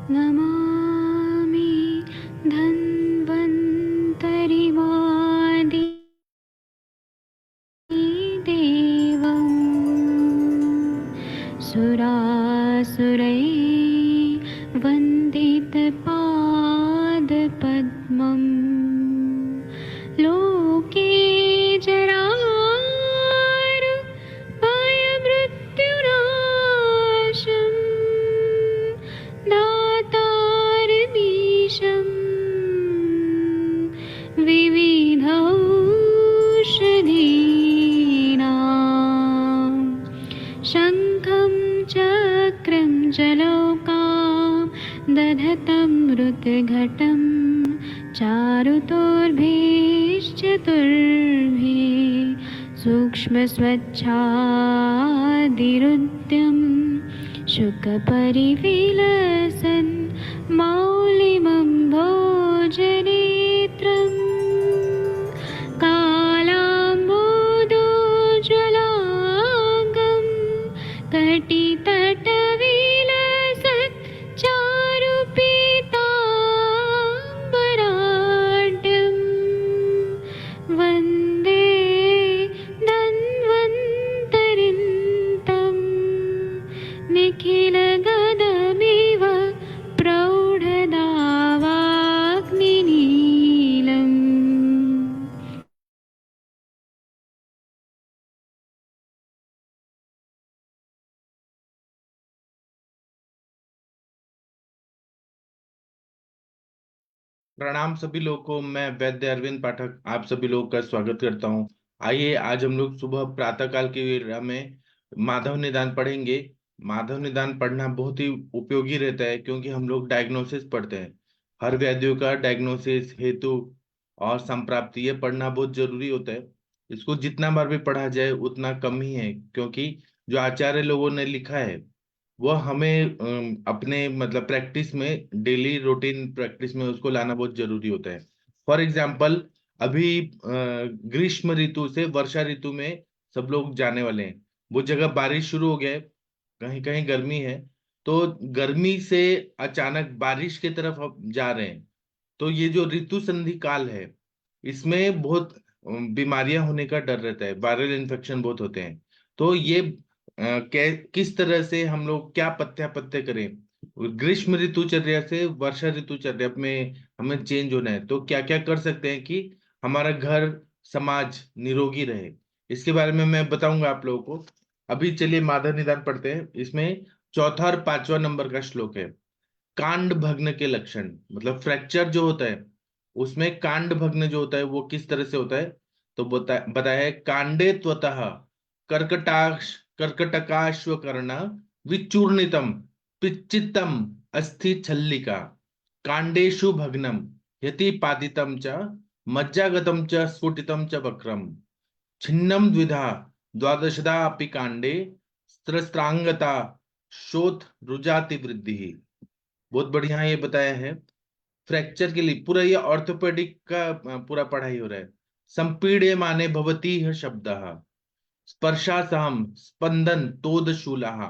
नमामि धन्वन्तरिमादिदेवं सुरासुरैर्वन्दितपादपद्मम् लोके जरामृत्युनाशं दातारमीशं विविधौषधीनां शङ्खं चक्रं जलौकां दधतं मृतघटं चारुतोर्भिश्चतुर्भिः सूक्ष्मस्वच्छादिरुद्यं शुकपरिविलसन् मौलिमं भोजनेत्रम् कालाम्बोदोज्ज्वलाङ्गं कटितटविलसत् चारुपीताम्बराढ्यं वन्दे धन्वन्तरिन्तं निखिलगदमिव प्रौढदावाग्निनीलम्। प्रणाम सभी लोगों को। मैं वैद्य अरविंद पाठक आप सभी लोगों का स्वागत करता हूं। आइए आज हम लोग सुबह प्रातः काल की वेला में माधव निदान पढ़ेंगे। माधव निदान पढ़ना बहुत ही उपयोगी रहता है क्योंकि हम लोग डायग्नोसिस पढ़ते हैं। हर व्याधियों का डायग्नोसिस हेतु और संप्राप्ति ये पढ़ना बहुत जरूरी होता है। इसको जितना बार भी पढ़ा जाए उतना कम ही है, क्योंकि जो आचार्य लोगों ने लिखा है वह हमें अपने मतलब प्रैक्टिस में, डेली रूटीन प्रैक्टिस में उसको लाना बहुत जरूरी होता है। फॉर एग्जाम्पल, अभी ग्रीष्म ऋतु से वर्षा ऋतु में सब लोग जाने वाले हैं। वो जगह बारिश शुरू हो गया है, कहीं कहीं गर्मी है। तो गर्मी से अचानक बारिश की तरफ हम जा रहे हैं। तो ये जो ऋतु संधि काल है, इसमें बहुत बीमारियां होने का डर रहता है, वायरल इन्फेक्शन बहुत होते हैं। तो ये किस तरह से हम लोग क्या पथ्य करें, ग्रीष्म ऋतुचर्या से वर्षा ऋतुचर्या में हमें चेंज होना है तो क्या क्या कर सकते हैं कि हमारा घर समाज निरोगी रहे, इसके बारे में मैं बताऊंगा आप लोगों को। अभी चलिए माधव निदान पढ़ते हैं। इसमें चौथा और पांचवा नंबर का श्लोक है। कांड भग्न के लक्षण, मतलब फ्रैक्चर जो होता है उसमें कांड भग्न जो होता है वो किस तरह से होता है। तो बताया है, कांडे त्वतः कर्कटकाश्वकर्ण विचूर्णितम पिच्चितम अस्थि छल्लिका कांडेषु भग्नम यति पातितम च मज्जागतम च स्फुटितम च वक्रम छिन्नम द्विधा द्वादशदा अपि कांडे स्त्रस्त्रांगता शोथ रुजाति वृद्धि। बहुत बढ़िया ये बताया है। फ्रैक्चर के लिए पूरा ये ऑर्थोपेडिक का पूरा पढ़ाई हो रहा है। संपीड्य माने भवती है शब्द स्पर्शासहम स्पंदन तोदशूलः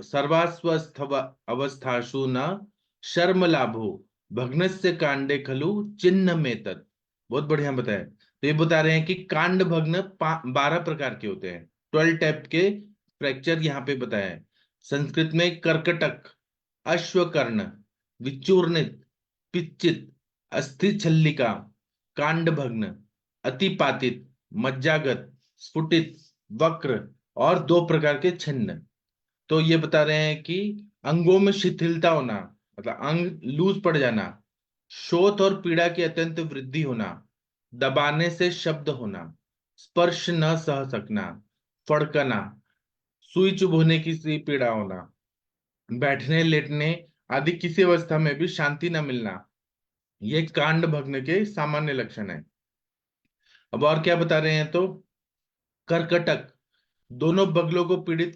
सर्वास्वस्थ अवस्थासु न शर्म लाभो भग्नस्य कांडे खलु चिन्ह में तत्। बहुत बढ़िया बताया। तो ये बता रहे हैं कि कांड भग्न 12 प्रकार के होते हैं। 12 टाइप के फ्रैक्चर यहाँ पे बताया है। संस्कृत में कर्कटक, अश्वकर्ण, विचूर्णित, पिच्चित, अस्थि छल्लिका, कांड भग्न, अतिपातित, मज्जागत, स्फुटित, वक्र और 2 प्रकार के छिन्न। तो ये बता रहे हैं कि अंगों में शिथिलता होना, मतलब अंग लूज पड़ जाना, शोथ और पीड़ा की अत्यंत वृद्धि होना, दबाने से शब्द होना, स्पर्श न सह सकना, फड़कना, सुई चुभ होने की सी पीड़ा होना, बैठने लेटने आदि किसी अवस्था में भी शांति न मिलना, ये कांड भग्न के सामान्य लक्षण है। अब और क्या बता रहे हैं, तो कर्कटक, दोनों बगलों को पीड़ित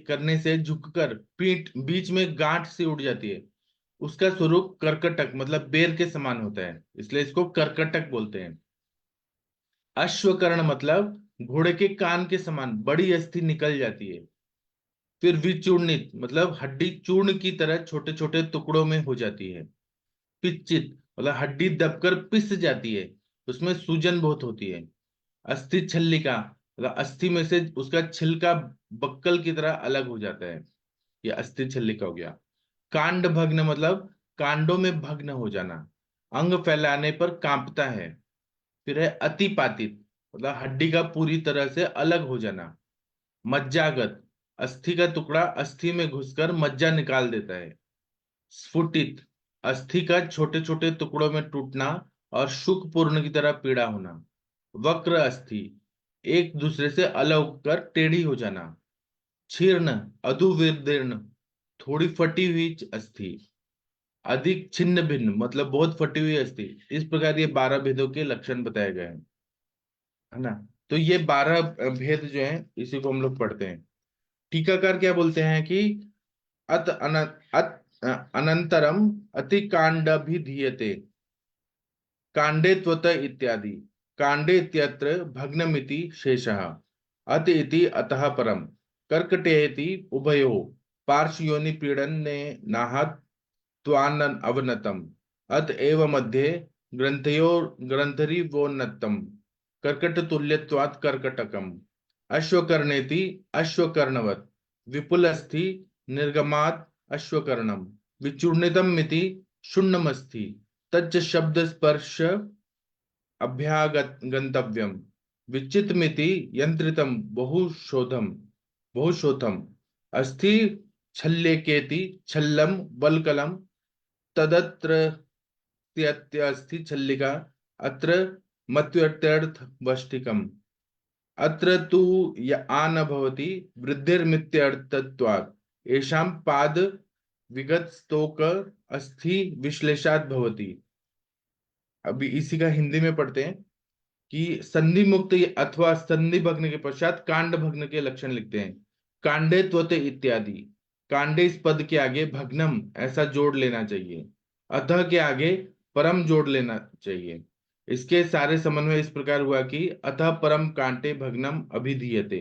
करने से झुककर पीठ बीच में गांठ सी उठ जाती है। उसका स्वरूप कर्कटक मतलब बेर के समान होता है, इसलिए इसको कर्कटक बोलते हैं। अश्वकर्ण मतलब घोड़े के कान के समान बड़ी अस्थि निकल जाती है। फिर विचूर्णित मतलब हड्डी चूर्ण की तरह छोटे छोटे टुकड़ों में हो जाती है। पिच्चित मतलब हड्डी दबकर पिस जाती है, उसमें सूजन बहुत होती है। अस्थि छल्लिका मतलब अस्थि में से उसका छिलका बक्कल की तरह अलग हो जाता है, ये अस्थि छल्लिका हो गया। कांड भग्न मतलब कांडों में भग्न हो जाना, अंग फैलाने पर कांपता है। फिर है अतिपातित मतलब हड्डी का पूरी तरह से अलग हो जाना। मज्जागत अस्थि का टुकड़ा अस्थि में घुसकर मज्जा निकाल देता है। स्फुटित अस्थि का छोटे छोटे टुकड़ों में टूटना और शुक पूर्ण की तरह पीड़ा होना। वक्र अस्थि एक दूसरे से अलग होकर टेढ़ी हो जाना। क्षीर्ण अधुविदीर्ण थोड़ी फटी हुई अस्थि। अधिक छिन्न भिन्न मतलब बहुत फटी हुई अस्थि। इस प्रकार ये 12 भेदों के लक्षण बताए गए हैं, है ना। तो ये 12 भेद जो हैं इसी को हम लोग पढ़ते हैं। टीकाकार क्या बोलते हैं कि अनंतरम अतिकांडभिधीयते कांडे त्वत इत्यादि। कांडे इत्यत्र भग्नमिति शेषः। अत इति अतः परम। कर्कटेति उभयोः पार्श्वयोनि पीडने नाहत त्वान अवनतम। अत एव मध्ये ग्रंथरिवोन्नतम कर्कट तुल्यत्वात् कर्कटकम। अश्वकर्णेति अश्वकर्णवत् विपुलस्थि निर्गमात् अश्वकर्णम। विचूर्णितम मिति शून्यमस्थि तच्च शब्द स्पर्श अभ्यागंतव्यम। विचितमिति यंत्रितम बहुशोथम। अस्थि छल्लेकेति छल्लम वल्कलम तदत्र त्यस्ति छल्लिका अत्र मत्व्यर्थर्थ वष्टिकम। अत्र तु न भवति वृद्धिर्मित्यर्थत्वात् येषां पाद विगत स्तोक अस्थि विश्लेषात् भवति। अभी इसी का हिंदी में पढ़ते हैं कि संधि मुक्त अथवा संधि भग्न के पश्चात कांड भग्न के लक्षण लिखते हैं। कांडे त्वते इत्यादि। कांडे इस पद के आगे भग्नम ऐसा जोड़ लेना चाहिए। अतः के आगे परम जोड़ लेना चाहिए। इसके सारे समन्वय इस प्रकार हुआ कि अतः परम कांटे भग्नम अभिधीयते,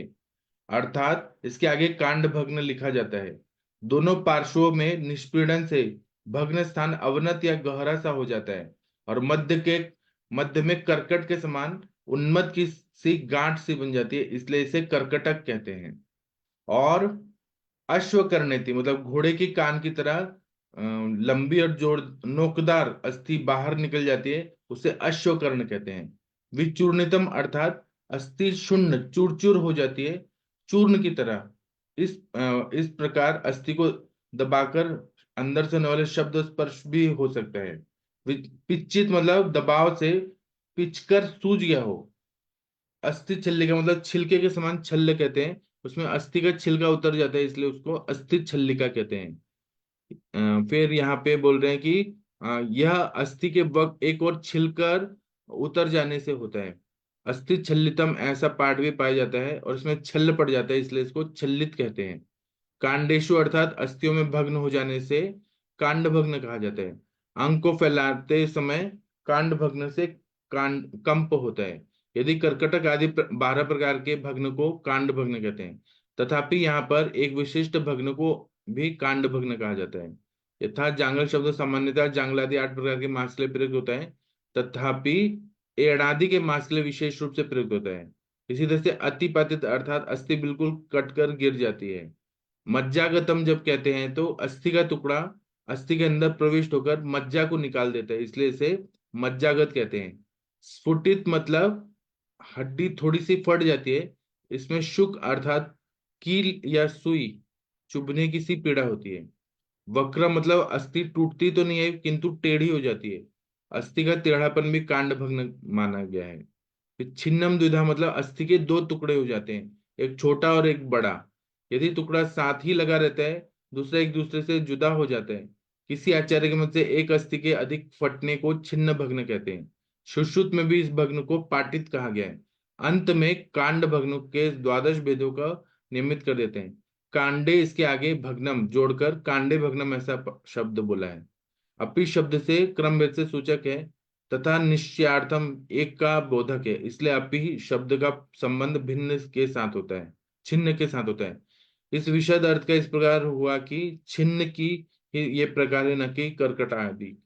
अर्थात इसके आगे कांड भग्न लिखा जाता है। दोनों पार्श्वों में निष्पीड़न से भग्न स्थान अवनत या गहरा सा हो जाता है और मध्य में कर्कट के समान उन्मत्त की सी गांठ सी बन जाती है, इसलिए इसे कर्कटक कहते हैं। और अश्वकर्णेति मतलब घोड़े की कान की तरह लंबी और जोड़ नोकदार अस्थि बाहर निकल जाती है, उसे अश्वकर्ण कहते हैं। विचूर्णितम अर्थात अस्थि शून्य चूर चूर हो जाती है, चूर्ण की तरह। इस प्रकार अस्थि को दबाकर अंदर से होने वाले शब्द स्पर्श भी हो सकता है। पिच्चित मतलब दबाव से पिचकर सूज गया हो। अस्थि छल्ले का मतलब छिलके के समान छल्ले कहते हैं, उसमें अस्थि का छिलका उतर जाता है इसलिए उसको अस्थि छल्लिका कहते हैं। फिर यहाँ पे बोल रहे हैं कि यह अस्थि के वक्त एक और छिलकर उतर जाने से होता है। अस्थि छल्लितम ऐसा पार्ट भी पाया जाता है और इसमें छल्ल पड़ जाता है, इसलिए इसको छल्लित कहते हैं। कांडेशु अर्थात अस्थियों में भग्न हो जाने से कांड भग्न कहा जाता है। अंग को फैलाते समय कांड भग्न से कांड कंप होता है। यदि कर्कटक आदि 12 प्रकार के भग्न को कांड भग्न कहते हैं, तथापि यहाँ पर एक विशिष्ट भग्न को भी कांड भग्न कहा जाता है। यथा जांगल शब्द सामान्यतः जांगल आदि 8 प्रकार के मांस के लिए प्रयुक्त होता है, तथापि एड़ादि के मांस के लिए विशेष रूप से प्रयुक्त होता है। इसी तरह से अतिपातित अर्थात अस्थि बिल्कुल कटकर गिर जाती है। मज्जागतम जब कहते हैं तो अस्थि का टुकड़ा अस्थि के अंदर प्रविष्ट होकर मज्जा को निकाल देता है, इसलिए इसे मज्जागत कहते हैं। स्फुटित मतलब हड्डी थोड़ी सी फट जाती है, इसमें शुक अर्थात कील या सुई चुभने की सी पीड़ा होती है। वक्र मतलब अस्थि टूटती तो नहीं है किंतु टेढ़ी हो जाती है। अस्थि का टेढ़ापन भी कांड भग्न माना गया है। फिर छिन्नम द्विधा मतलब अस्थि के दो टुकड़े हो जाते हैं, एक छोटा और एक बड़ा। यदि टुकड़ा साथ ही लगा रहता है, दूसरा एक दूसरे से जुदा हो जाता है। किसी आचार्य के मत से एक अस्थि के अधिक फटने को छिन्न भग्न कहते हैं। सुश्रुत में भी इस भग्न को पाटित कहा गया है। अंत में कांड भग्न के द्वादश भेदों का नियमित कर देते हैं। कांडे इसके आगे भग्नम जोड़कर कांडे भग्नम ऐसा शब्द बोला है। अपि शब्द से क्रम भेद से सूचक है तथा निश्चयार्थम एक का बोधक है, इसलिए अपि शब्द का संबंध भिन्न के साथ होता है, छिन्न के साथ होता है। इस विशद अर्थ का इस प्रकार हुआ कि छिन्न की ये प्रकार है, न कि कर्कट आदि।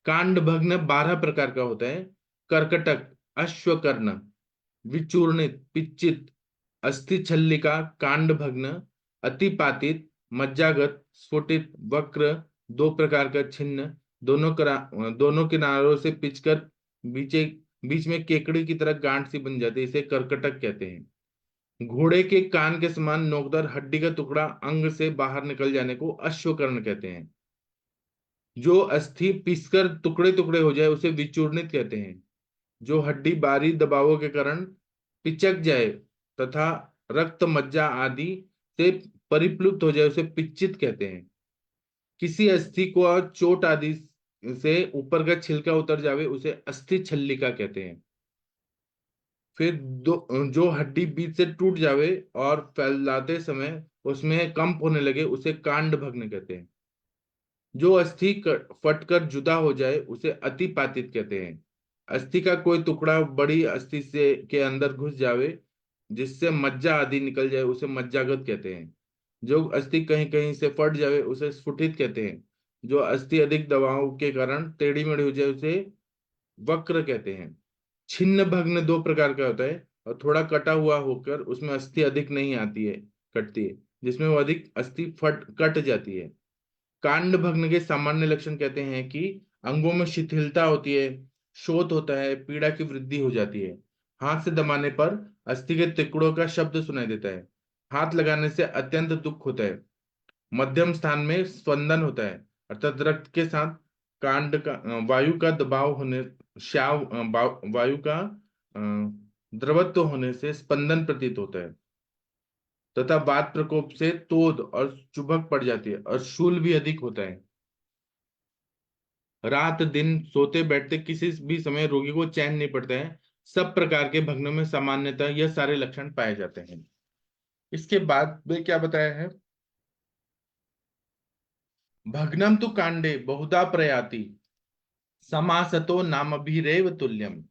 कांड भग्न 12 प्रकार का होता है। कर्कटक, अश्वकर्ण, विचूर्णित, पिच्चित, अस्थि छल्लिका, कांड भग्न, अतिपातित, मज्जागत, स्फुटित, वक्र, 2 प्रकार का छिन्न, दोनों किनारों से पिचकर बीचे बीच में केकड़ी की तरह गांठ सी बन जाती है, इसे कर्कटक कहते हैं। घोड़े के कान के समान नोकदार हड्डी का टुकड़ा अंग से बाहर निकल जाने को अश्वकर्ण कहते हैं। जो अस्थि पीसकर टुकड़े टुकड़े हो जाए उसे विचूर्णित कहते हैं। जो हड्डी बाहरी दबावों के कारण पिचक जाए तथा रक्त, मज्जा आदि से परिप्लुत हो जाए उसे पिच्चित कहते हैं। किसी अस्थि को चोट आदि से ऊपर का छिलका उतर जावे उसे अस्थि छल्लिका कहते हैं। फिर जो हड्डी बीच से टूट जावे और फैलाते समय उसमें कंप होने लगे उसे कांड भग्न कहते हैं। जो अस्थि फटकर जुदा हो जाए उसे अतिपातित कहते हैं। अस्थि का कोई टुकड़ा बड़ी अस्थि से के अंदर घुस जावे जिससे मज्जा आदि निकल जाए उसे मज्जागत कहते हैं। जो अस्थि कहीं कहीं से फट जावे उसे स्फुटित कहते हैं। जो अस्थि अधिक दबाव के कारण टेढ़ी मेढ़ी हो जाए उसे वक्र कहते हैं। छिन्न भग्न 2 प्रकार का होता है और थोड़ा कटा हुआ होकर उसमें अस्थि अधिक नहीं आती है, कटती है, जिसमें वो अधिक अस्थि फट कट जाती है। कांड भग्न के सामान्य लक्षण कहते हैं कि अंगों में शिथिलता होती है, शोथ होता है, पीड़ा की वृद्धि हो जाती है। हाथ से दबाने पर अस्थि के टुकड़ों का शब्द सुनाई देता है। हाथ लगाने से अत्यंत दुख होता है। मध्यम स्थान में स्पंदन होता है, अर्थात रक्त के साथ कांड का वायु का दबाव होने श्याव वायु का द्रवत्व होने से स्पंदन प्रतीत होता है तथा वात प्रकोप से तोद और चुभक पड़ जाती है और शूल भी अधिक होता है। रात दिन सोते बैठते किसी भी समय रोगी को चैन नहीं पड़ता है। सब प्रकार के भग्नों में सामान्यतः यह सारे लक्षण पाए जाते हैं। इसके बाद वे क्या बताया है, भग्नम तु कांडे बहुधा प्रयाति समासतो नामभिरेव तुल्यम।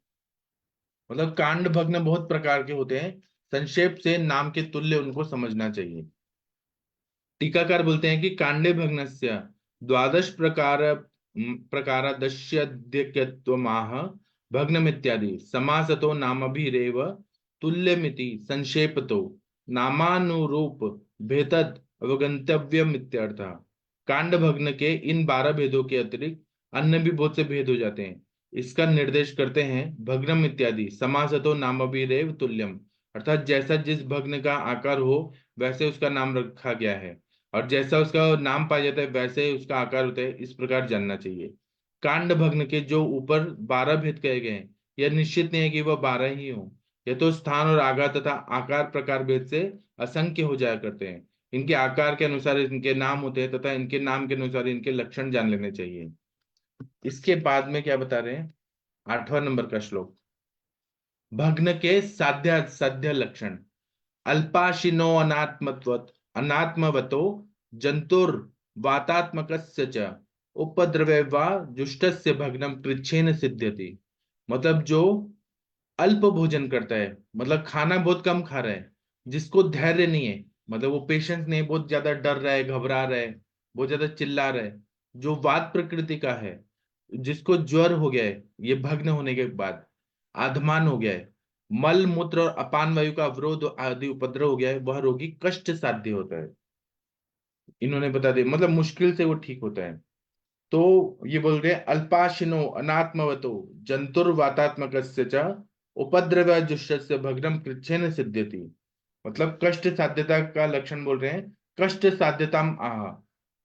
मतलब कांड भग्न बहुत प्रकार के होते हैं, संक्षेप से नाम के तुल्य उनको समझना चाहिए। टीकाकार बोलते हैं कि कांडे भग्नस्य द्वादश प्रकारादस्यद्यत्वमाह भग्नमित्यादि समासतो नामभिरेव तुल्यमिति संक्षेपतो नामानुरूप भेदत अवगंतव्यम इत्यर्थः। कांड भग्न के इन 12 भेदों के अतिरिक्त अन्य भी बहुत से भेद हो जाते हैं। इसका निर्देश करते हैं भग्नम इत्यादि समासतो नामभिरेव तुल्यम, अर्थात जैसा जिस भग्न का आकार हो वैसे उसका नाम रखा गया है और जैसा उसका नाम पाया जाता है वैसे ही उसका आकार होता है, इस प्रकार जानना चाहिए। कांड भग्न के जो ऊपर 12 भेद कहे गए हैं यह निश्चित नहीं है कि वह 12 ही हो। यह तो स्थान और आकार तथा आकार प्रकार भेद से असंख्य हो जाया करते हैं। इनके आकार के अनुसार इनके नाम होते हैं तथा इनके नाम के अनुसार इनके लक्षण जान लेने चाहिए। इसके बाद में क्या बता रहे हैं, 8वां नंबर का श्लोक, भग्न के साध्य साध्य लक्षण। अल्पाशिनो अनात्मवतो जंतुर वातात्मकस्य च उपद्रवे वा जुष्टस्य भग्नम कृच्छेन सिद्ध्यति। मतलब जो अल्प भोजन करता है, मतलब खाना बहुत कम खा रहा है, जिसको धैर्य नहीं है, मतलब वो पेशेंस नहीं, बहुत ज्यादा डर रहा है, घबरा रहा है, बहुत ज्यादा चिल्ला रहा है, जो वात प्रकृति का है, जिसको ज्वर हो गया है ये भग्न होने के बाद, आधमान हो गया है, मल मूत्र और अपान वायु का अवरोध आदि उपद्रव हो गया है, वह रोगी कष्ट साध्य होता है। इन्होंने बता दिया, मतलब मुश्किल से वो ठीक होता है। तो ये बोल रहे हैं अल्पाशिनो अनात्मवतो जंतुर्वातात्मक उपद्रव जुष्यस्य भग्नम कृच्छेन सिद्ध्यति। मतलब कष्ट साध्यता का लक्षण बोल रहे हैं, कष्ट साध्यताम आह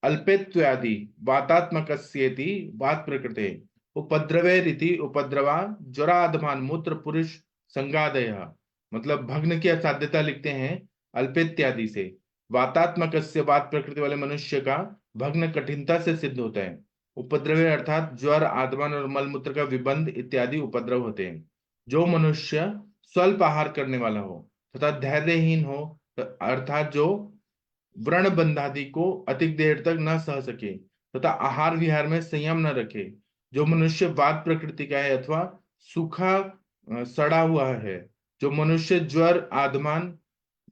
अल्पेत्वादि वातात्मकस्येति वात प्रकृते उपद्रवे रीति उपद्रवा ज्वराधमान मूत्र पुरुष संगादय। मतलब भग्न की असाध्यता लिखते हैं अल्पेत्यादि से, वातात्मकस्य वात प्रकृति वाले मनुष्य का भग्न कठिनता से सिद्ध होता है। उपद्रवे अर्थात ज्वर, आदमान और मलमूत्र का विबंध इत्यादि उपद्रव होते हैं। जो मनुष्य स्वल्प आहार करने वाला हो तथा धैर्यहीन हो, अर्थात जो व्रण बंधादि को अधिक देर तक न सह सके तथा आहार विहार में संयम न रखे, जो मनुष्य वात प्रकृति का है अथवा सूखा सड़ा हुआ है, जो मनुष्य ज्वर, आदमान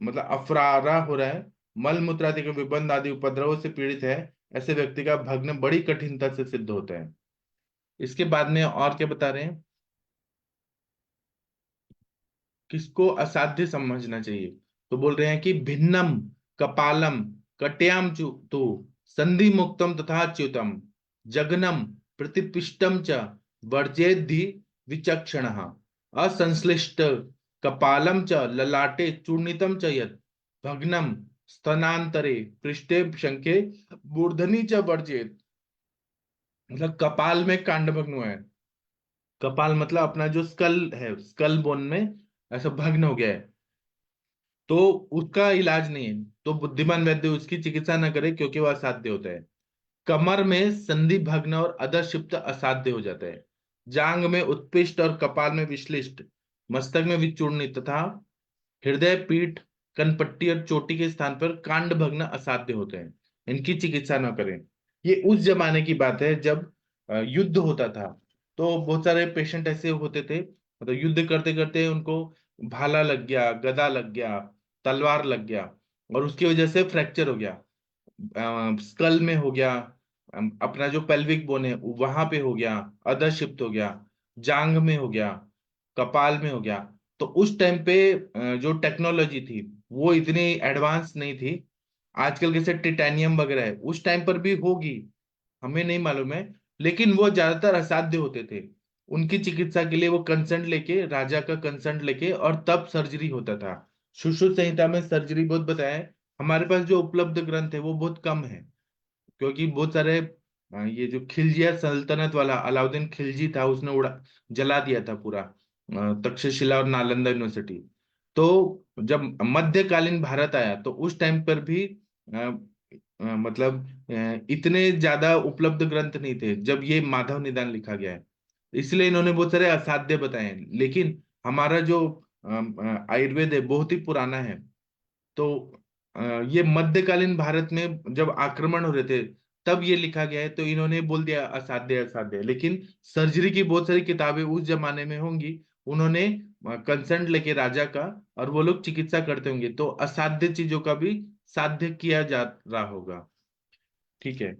मतलब अफरारा हो रहा है, मल मूत्र आदि के विबंध आदि उपद्रवों से पीड़ित है, ऐसे व्यक्ति का भग्न बड़ी कठिनता से सिद्ध होता है। इसके बाद में और क्या बता रहे हैं, किसको असाध्य समझना चाहिए। तो बोल रहे हैं कि भिन्नम कपालम कट्याम तु संधि मुक्तम तथा च्युतम जघनम प्रतिपिष्टम च वर्जेद्धि विचक्षण असंश्लिष्ट कपालम च ललाटे चूर्णितम च यत् भग्नम स्तनांतरे पृष्ठे शंखे मूर्धनि च वर्जेत। मतलब कपाल में कांडभग्न हुआ है। कपाल मतलब अपना जो स्कल है, स्कल बोन में ऐसा भग्न हो गया है, तो उसका इलाज नहीं है, तो बुद्धिमान वैद्य उसकी चिकित्सा न करे क्योंकि वह असाध्य होता है। कमर में संधि भग्न और अदरशिप्त असाध्य हो जाता है। जांग में उत्पिष्ट और कपाल में विश्लिष्ट, मस्तक में विचूर्णी तथा हृदय पीठ कनपट्टी और चोटी के स्थान पर कांड भग्न असाध्य होते हैं। इनकी चिकित्सा न करें। ये उस जमाने की बात है जब युद्ध होता था, तो बहुत सारे पेशेंट ऐसे होते थे, मतलब युद्ध करते करते उनको भाला लग गया, गदा लग गया, तलवार लग गया, और उसकी वजह से फ्रैक्चर हो गया, स्कल में हो गया, अपना जो पेल्विक बोन है वहां पे हो गया, अदर शिफ्ट हो गया, जांग में हो गया, कपाल में हो गया। तो उस टाइम पे जो टेक्नोलॉजी थी वो इतनी एडवांस नहीं थी। आजकल जैसे टिटेनियम वगैरह है, उस टाइम पर भी होगी, हमें नहीं मालूम है, लेकिन वो ज्यादातर असाध्य होते थे। उनकी चिकित्सा के लिए वो कंसर्न लेके, राजा का कंसर्न लेके, और तब सर्जरी होता था। सुश्रुत संहिता में सर्जरी बहुत बताया है। हमारे पास जो उपलब्ध ग्रंथ है वो बहुत कम है, क्योंकि बहुत सारे ये जो खिलजिया सल्तनत वाला अलाउद्दीन खिलजी था, उसने उड़ा जला दिया था पूरा तक्षशिला और नालंदा यूनिवर्सिटी। तो जब मध्यकालीन भारत आया तो उस टाइम पर भी मतलब इतने ज्यादा उपलब्ध ग्रंथ नहीं थे जब ये माधव निदान लिखा गया है। इसलिए इन्होंने बहुत सारे असाध्य बताए हैं। लेकिन हमारा जो आयुर्वेद है बहुत ही पुराना है। तो ये मध्यकालीन भारत में जब आक्रमण हो रहे थे तब ये लिखा गया है, तो इन्होंने बोल दिया असाध्य असाध्य। लेकिन सर्जरी की बहुत सारी किताबें उस जमाने में होंगी, उन्होंने कंसर्न लेके राजा का, और वो लोग चिकित्सा करते होंगे, तो असाध्य चीजों का भी साध्य किया जा रहा होगा। ठीक है,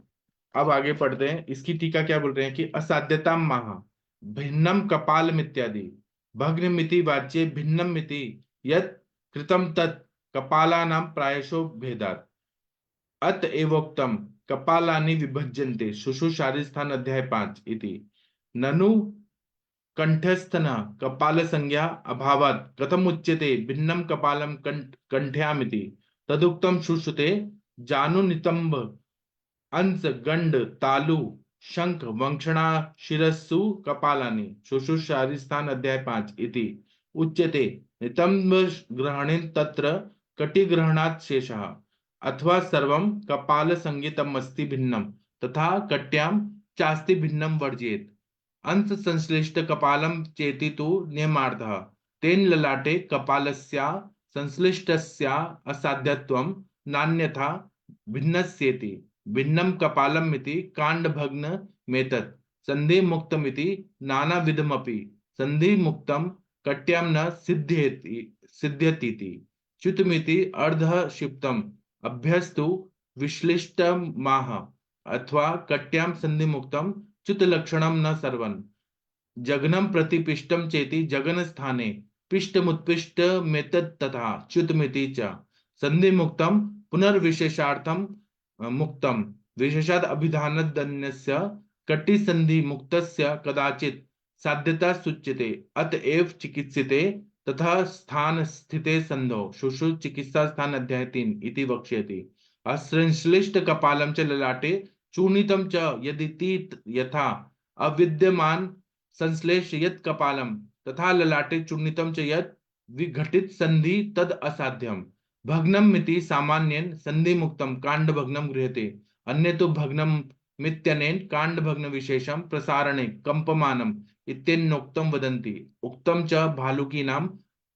अब आगे पढ़ते हैं। इसकी टीका क्या बोल रहे हैं कि असाध्यता महा भिन्नम कपालम इत्यादि भग्न मिति वाच्य भिन्नम मिति यत् कृतम तत् कपालानां प्रायशो भेदात् अत एवोक्तम कपालानि विभज्यन्ते शुश्रूषादिस्थान अध्याय 5 इति ननु कंठस्थन कपाल संज्ञा अभावात् कथम उच्यते भिन्नम कपालम कंठ्यामिति तदुक्तम शुश्रुते जानु नितंब अंस गंड तालु शंख वंक्षणा शिरस्सु कपालानि शुश्रूषादिस्थान अध्याय 5 इति उच्यते नितंब ग्रहणे तत्र कटिग्रहणात् शेषः अथवा सर्वं कपाल संगीतमस्ति भिन्नम तथा कट्याम चास्ति भिन्नम वर्जेत अंश संश्लिष्ट कपालम चेति तु नियमार्थः तेन ललाटे कपालस्या संश्लिष्टस्या असाध्यत्वं नान्यथा भिन्नस्येति भिन्नम कपालम इति कांड भग्न मेतत् संधि मुक्तमिति नानाविधमपि संधि मुक्तम कट्याम न सिद्ध्यतीति च्युतमिति अर्ध क्षिप्तम अभ्यस्तु विश्लिष्टमाह अथवा कट्याम संधि मुक्तम च्युत लक्षणम न सर्वन् जघनम प्रतिपिष्टम चेति जघन स्थाने पिष्टमुत्पिष्ट मेतत् तथा च्युतमिति च संधि मुक्तम पुनर्विशेषार्थम मुक्तम विशेषाद अभिधानदन्यस्य कटि संधि मुक्तस्य कदाचित् साध्यता सुच्यते अतएव चिकित्सिते तथा स्थान स्थिते संधौ शुश्रू चिकित्सा स्थान अध्याय 3 इति वक्ष्यति असंश्लिष्ट कपालम च ललाटे चूर्णितम च यदि तीत यथा अविद्यमान संश्लेष यत् कपालम तथा ललाटे चूर्णितम च यत् विघटित संधि तद असाध्यम भग्नम मिति सामान्येन संधि मुक्तम कांड भग्नम गृह्यते अन्य तो भग्नम मित्यनेन कांड भग्न विशेषम प्रसारणे कंपमानम इत्येनोक्तम वदन्ति उक्तम च भालुकीनां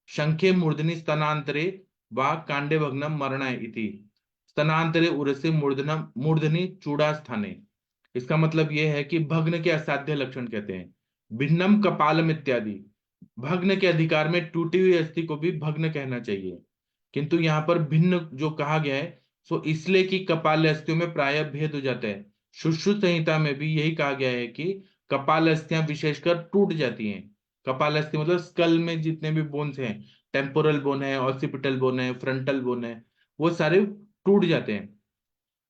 शंखे मूर्धनि स्तनांतरे वा कांडे भग्नम मरणाय इति स्तनांतरे उरसे मूर्धनम मूर्धनि चूड़ास्थाने। इसका मतलब यह है कि भग्न के असाध्य लक्षण कहते हैं भिन्नम कपालम इत्यादि। भग्न के अधिकार में टूटी हुई अस्थि को भी भग्न कहना चाहिए, किंतु यहाँ पर भिन्न जो कहा गया है सो इसलिए कि कपाल अस्थियों में प्रायः भेद हो जाता है। सुश्रुत संहिता में भी यही कहा गया है कि कपाल अस्थियां विशेषकर टूट जाती हैं। कपाल अस्थि मतलब स्कल में जितने भी बोन्स हैं, टेम्पोरल बोन है, ऑसिपिटल बोन है, फ्रंटल बोन है, वो सारे टूट जाते हैं।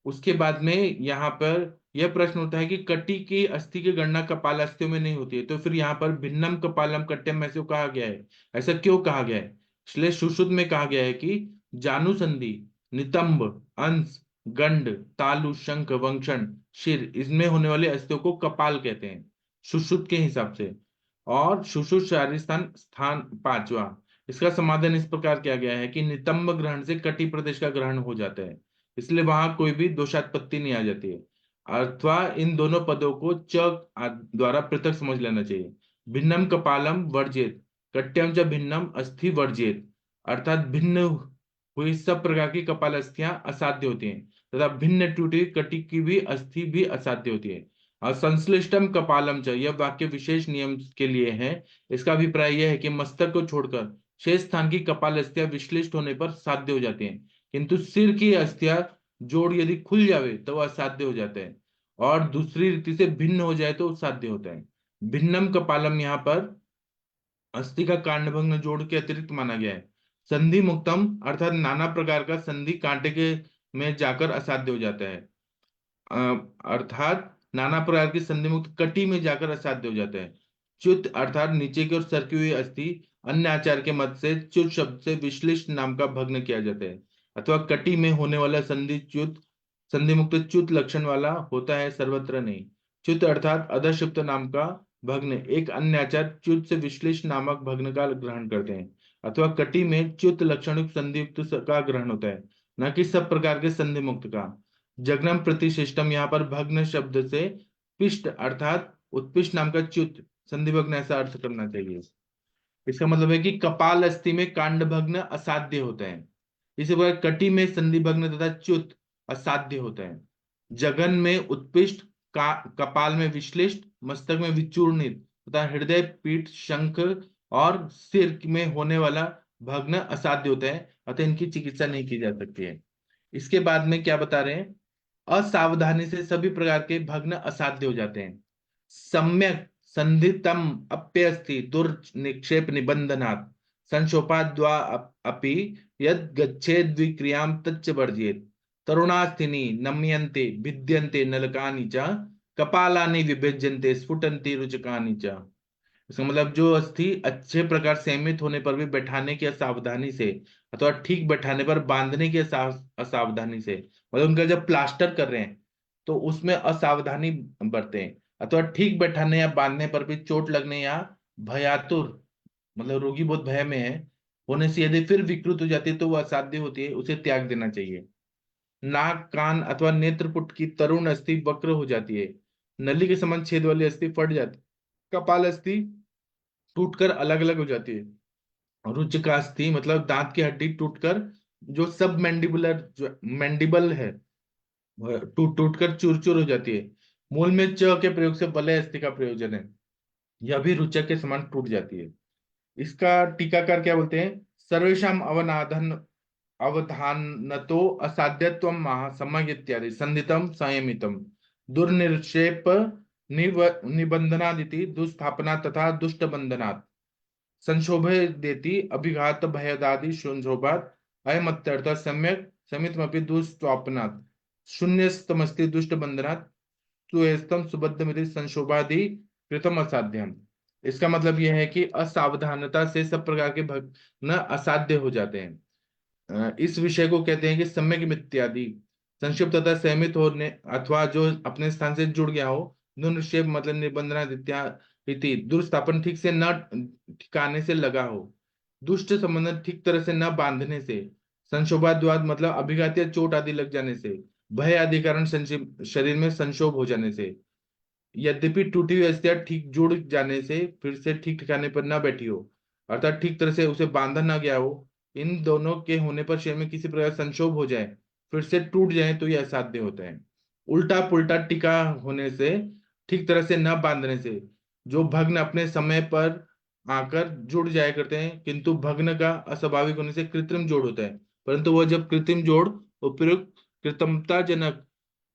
उसके बाद में यहाँ पर यह प्रश्न उठता है कि कटी की अस्थि की गणना कपाल अस्थियों में नहीं होती है, तो फिर यहाँ पर भिन्नम कपालम कट्यम ऐसे कहा गया है। ऐसा क्यों कहा गया है? इसलिए सुश्रुत में कहा गया है कि जानु संधि, नितंब, अंश, गंड, तालु, शंख, वंक्षण, शिर, इसमें होने वाले अस्थियों को कपाल कहते हैं सुश्रुत के हिसाब से। और सुश्रुत शारीर स्थान स्थान पांचवा, इसका समाधान इस प्रकार किया गया है कि नितंब ग्रहण से कटी प्रदेश का ग्रहण हो जाता है, इसलिए वहां कोई भी दोषात्पत्ति नहीं आ जाती है। अथवा इन दोनों पदों को द्वारा पृथक समझ लेना चाहिए। भिन्नम कपालम वर्जित, कट्यम च भिन्नम अस्थि वर्जित, अर्थात भिन्न हुई सब प्रकार की कपाल अस्थियां असाध्य होती हैं, तथा भिन्न टूटी कटी की भी अस्थि भी असाध्य होती है। और संश्लिष्टम कपालम च, यह वाक्य विशेष नियम के लिए है। इसका अभिप्राय यह है कि मस्तक को छोड़कर शेष स्थान की कपाल अस्थियां विश्लिष्ट होने पर साध्य हो जाती हैं, किंतु सिर की अस्थियां जोड़ यदि खुल जावे तो वह असाध्य हो जाता है, और दूसरी रीति से भिन्न हो जाए तो साध्य होता है। भिन्नम कपालम यहाँ पर अस्थि का कांडभंग जोड़ के अतिरिक्त माना गया है। संधि मुक्तम अर्थात नाना प्रकार का संधि कांटे के में जाकर असाध्य हो जाता है। अर्थात नाना प्रकार की संधि मुक्त कटी में जाकर असाध्य हो जाता है। च्युत अर्थात नीचे की ओर सरकी हुई अस्थि, अन्य आचार के मत से च्युत शब्द से विश्लिष्ट नाम का भग्न किया जाता है। अथवा कटी में होने वाला संधि च्युत, संधि मुक्त च्युत लक्षण वाला होता है, सर्वत्र नहीं। च्युत अर्थात अधःक्षिप्त नाम का भग्न एक अन्य आचार च्युत से विश्लिष्ट नामक भग्न का ग्रहण करते हैं। अथवा कटी में च्युत लक्षण युक्त संधि युक्त का ग्रहण होता है, न कि सब प्रकार के संधि मुक्त का। जघनम प्रतिशिष्टम, यहाँ पर भग्न शब्द से पिष्ट अर्थात उत्पिष्ट नाम का च्युत संधि भग्न ऐसा अर्थ करना चाहिए। इसका मतलब है कि कपाल अस्थि में कांड भग्न असाध्य होता है, इसी प्रकार कटी में संधि भग्न तथा च्युत असाध्य होता है। जघन में उत्पिष्ट, कपाल में विश्लिष्ट, मस्तक में विचूर्णित तथा हृदय, पीठ, शंख और सिर में होने वाला भग्न असाध्य होता है, अतः इनकी चिकित्सा नहीं की जा सकती है। इसके बाद में क्या बता रहे हैं? असावधानी से सभी प्रकार के भग्न असाध्य हो जाते हैं। सम्यक संधितम अप्यस्ति दुर्निक्षेप निबंधनात् संशोपाद्वा अपि यद गच्छेद विक्रियाम तच्च वर्जेत। तरुणास्थिनी नम्यन्ते भिद्यन्ते नलकानि च कपालानि विभज्यन्ते स्फुटन्ति रुचकानि च। इसका मतलब जो अस्थि अच्छे प्रकार संयमित होने पर भी बैठाने की असावधानी से अथवा ठीक बैठाने पर बांधने की असावधानी से, मतलब उनका जब प्लास्टर कर रहे हैं तो उसमें असावधानी बरते हैं, अथवा ठीक बैठाने या बांधने पर भी चोट लगने या भयातुर मतलब रोगी बहुत भय में है होने से यदि फिर विकृत हो जाती है तो वो असाध्य होती है, उसे त्याग देना चाहिए। नाक, कान अथवा नेत्रपुट की तरुण अस्थि वक्र हो जाती है, नली के समान छेद वाली अस्थि फट जाती, कपाल अस्थि टूटकर अलग अलग हो जाती है। रुचिकास्थि मतलब दांत की हड्डी टूटकर जो सब मैंडिबुलर जो मैंडिबल है वह टूट टूट कर चूर चूर हो जाती है। मूल में च के प्रयोग से वलय अस्थि का प्रयोजन है, यह भी रुचक के समान टूट जाती है। इसका टीकाकार क्या बोलते हैं? सर्वेशम अवनाधन अवधानतो असाध्यत्व महासमय इत्यादि संधितम संयमितम दुर्निक्षेप निबंधनादिति दुस्थापना तथा दुष्ट बंधनात् संशोभे देती अभिघात भयदादि संशोभात अयमत्यर्थ सम्यक समितमपि दुष्टापनात् शून्यस्तमस्ति दुष्ट बंधनात् सुएस्तम सुबद्धमिति संशोभादि कृतम असाध्यम। इसका मतलब यह है कि असावधानता से सब प्रकार के भग्न असाध्य हो जाते हैं। इस विषय को कहते हैं कि सम्यक इत्यादि संक्षिप्त तथा सहमित होने अथवा जो अपने स्थान से जुड़ गया हो, निक्षेप मतलब निबंधना इति दुर्स्थापन ठीक से न ठिकाने से लगा हो, दुष्ट संबंधन ठीक तरह से न बांधने से, संशोभाद्वाद मतलब अभिघात या चोट आदि लग जाने से, भय आदि कारण शरीर में संशोभ हो जाने से, यद्यपि टूटी हुई अस्थियां ठीक जुड़ जाने से फिर से ठीक ठिकाने पर न बैठी हो, अर्थात ठीक तरह से उसे बांधा ना गया हो, इन दोनों के होने पर शरीर में किसी प्रकार संक्षोभ हो जाए फिर से टूट जाए तो यह असाध्य होता है। उल्टा पुल्टा टिका होने से, ठीक तरह से न बांधने से, जो भग्न अपने समय पर आकर जुड़ जाया करते हैं, किंतु भग्न का अस्वाभाविक होने से कृत्रिम जोड़ होता है, परंतु वह जब कृत्रिम जोड़ उपयुक्त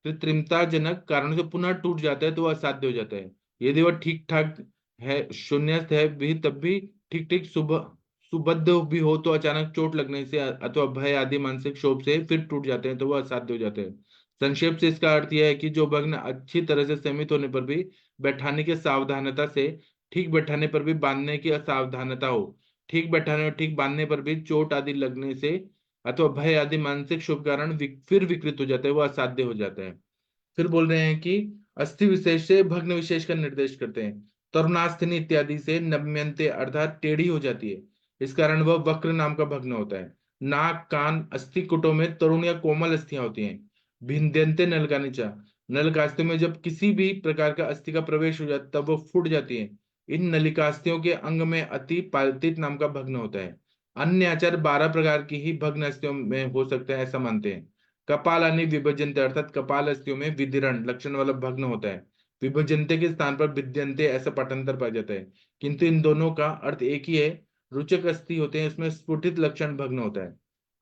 कृत्रिमताजनक कारणों से पुनः टूट जाता है तो वह असाध्य हो जाता है। यदि वह ठीक ठाक है, शून्यस्थ है भी, तब भी ठीक ठीक सुबद्ध भी हो तो अचानक चोट लगने से अथवा भय आदि मानसिक क्षोभ से फिर टूट जाते हैं तो वह असाध्य हो जाते हैं। संक्षेप से इसका अर्थ यह है कि जो भग्न अच्छी तरह से सीमित होने पर भी बैठाने की सावधानता से, ठीक बैठाने पर भी बांधने की असावधानता हो, ठीक बैठाने और ठीक बांधने पर भी चोट आदि लगने से अथवा भय आदि मानसिक शुभ कारण फिर विकृत हो जाता है, वो असाध्य हो जाता है। फिर बोल रहे हैं कि अस्थि विशेष से भग्न विशेष का निर्देश करते हैं। तरुणास्थिनी इत्यादि से नम्यन्ते अर्थात टेढ़ी हो जाती है, इस कारण वह वक्र नाम का भग्न होता है। नाक कान अस्थि कुटों में तरुण या कोमल अस्थियां होती हैं। भिंद्यन्ते नलकानिचा, नलिकास्थियों में जब किसी भी प्रकार का अस्थि का प्रवेश हो जाता है तब वो फूट जाती है। इन नलिकास्थियों के अंग में अति पाल्थित नाम का भग्न होता है। अन्य आचार 12 प्रकार की ही भग्न अस्थियों में हो सकता है ऐसा मानते हैं। कपालानि विभजन्ते अर्थात कपाल अस्थियों में विदीर्ण लक्षण वाला भग्न होता है। विभजन्ते के स्थान पर विद्यन्ते ऐसा पाठांतर पाया जाता है, किंतु इन दोनों का अर्थ एक ही है। रुचक अस्थि होते हैं, उसमें स्फुटित लक्षण भग्न होता है।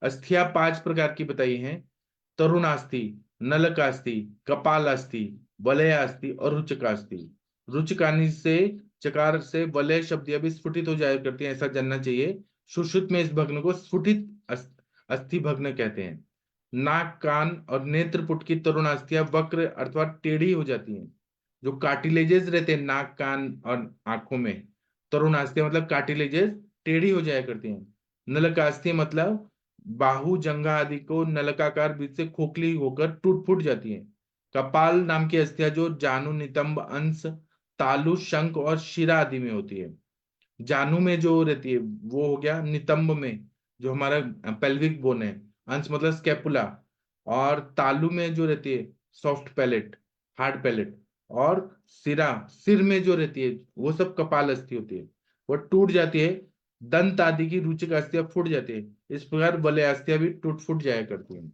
अस्थियां 5 प्रकार की बताई हैं। तरुणास्थि, नलकास्थि, कपालास्थि, वलयास्थि और रुचकास्थि। रुचकानी से चकार से वलय शब्द भी स्फुटित हो जाया करती है, ऐसा जानना चाहिए। सुश्रुत में इस भग्न को स्फुटित अस्थि भग्न कहते हैं। नाक कान और नेत्रपुट की तरुण अस्थियां वक्र अथवा टेढ़ी हो जाती हैं। जो कार्टिलेजेस रहते हैं नाक कान और आंखों में, तरुण अस्थियां मतलब कार्टिलेजेस टेढ़ी हो जाया करती हैं। नलकास्थियां मतलब बाहु जंघा आदि को नलकाकार बीच से खोखली होकर टूट फूट जाती हैं। कपाल नाम की अस्थियां जो जानु नितंब अंश तालु शंख और शिरा आदि में होती है। जानू में जो रहती है वो हो गया, नितंब में जो हमारा पेल्विक बोन है, अंश मतलब स्केपुला, और तालु में जो रहती है सॉफ्ट पैलेट, हार्ड पैलेट, और सिरा सिर में जो रहती है वो सब कपाल अस्थि होती है, वो टूट जाती है। दंत आदि की रुचिक अस्थियां फूट जाती है, इस प्रकार वलय अस्थियां भी टूट फूट जाया करती हैं।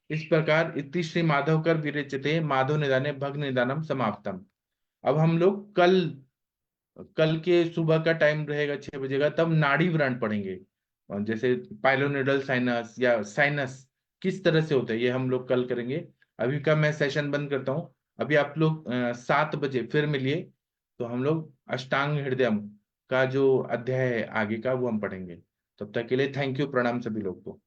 इस प्रकार इति श्री माधवकर विरचिते माधव निदाने भग्न निदानम समाप्तम। अब हम लोग कल कल के सुबह का टाइम रहेगा 6 बजे का, तब नाड़ी व्रण पढ़ेंगे। और जैसे पाइलोनेडल साइनस या साइनस किस तरह से होता है ये हम लोग कल करेंगे। अभी का मैं सेशन बंद करता हूँ। अभी आप लोग 7 बजे फिर मिलिए, तो हम लोग अष्टांग हृदयम का जो अध्याय है आगे का वो हम पढ़ेंगे। तब तक के लिए थैंक यू, प्रणाम सभी लोग को।